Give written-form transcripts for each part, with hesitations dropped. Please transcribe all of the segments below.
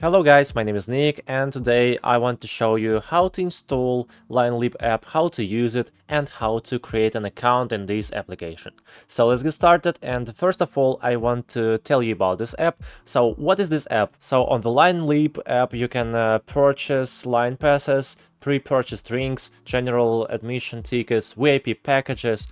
Hello guys, my name is Nick and today I want to show you how to install LineLeap app, how to use it and how to create an account in this application. So let's get started, and first of all I want to tell you about this app. So what is this app? So on the LineLeap app you can purchase line passes, pre-purchase drinks, general admission tickets, VIP packages,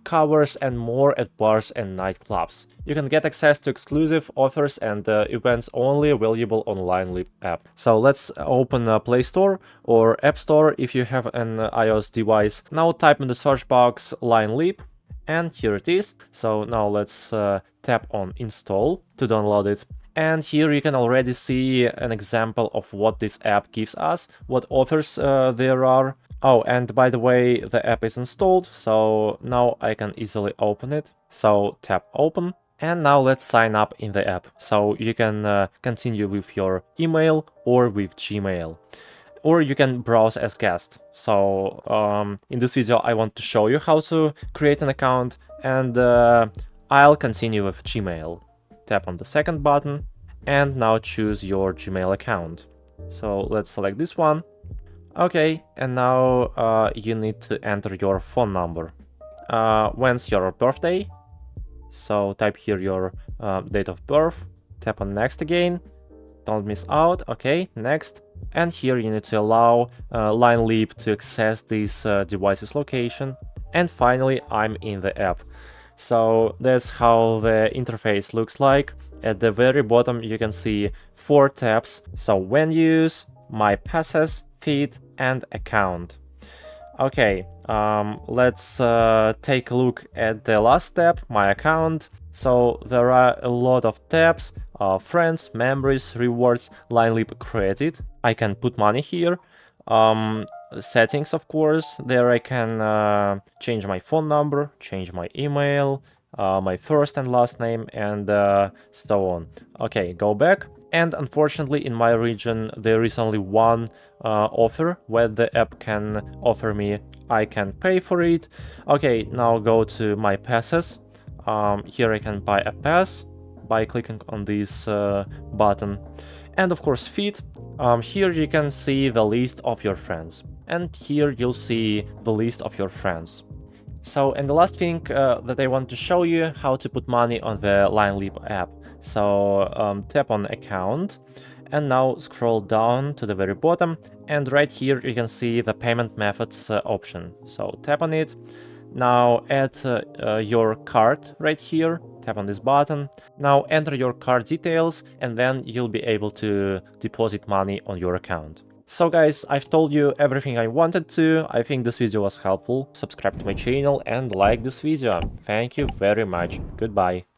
covers and more at bars and nightclubs. You can get access to exclusive offers and events only available on LineLeap app. So let's open Play Store or App Store if you have an iOS device. Now type in the search box LineLeap, and here it is. So now let's tap on install to download it. And here you can already see an example of what this app gives us, what offers there are. Oh, and by the way, the app is installed, so now I can easily open it. So tap open. And now let's sign up in the app. So you can continue with your email or with Gmail. Or you can browse as guest. So in this video I want to show you how to create an account, and I'll continue with Gmail. Tap on the second button and now choose your Gmail account. So let's select this one. Okay, and now you need to enter your phone number. When's your birthday? So type here your date of birth. Tap on next again. Don't miss out. Okay, next. And here you need to allow LineLeap to access this device's location. And finally, I'm in the app. So that's how the interface looks like. At the very bottom, you can see 4 tabs. So when use, my passes, feed, and account. Okay, let's take a look at the last tab, my account. So there are a lot of tabs, friends, memories, rewards, LineLeap created. I can put money here. Settings, of course. There I can change my phone number, change my email, my first and last name, and so on. Okay, go back. And unfortunately, in my region, there is only one offer where the app can offer me. I can pay for it. Okay, now go to my passes. Here I can buy a pass by clicking on this button. And of course, feed. Here you can see the list of your friends. And here you'll see the list of your friends. So, and the last thing that I want to show you, how to put money on the LineLeap app. So tap on account and now scroll down to the very bottom, and right here you can see the payment methods option. So tap on it. Now add your card right here. Tap on this button. Now enter your card details and then you'll be able to deposit money on your account. So guys, I've told you everything I wanted to. I think this video was helpful. Subscribe to my channel and like this video. Thank you very much. Goodbye.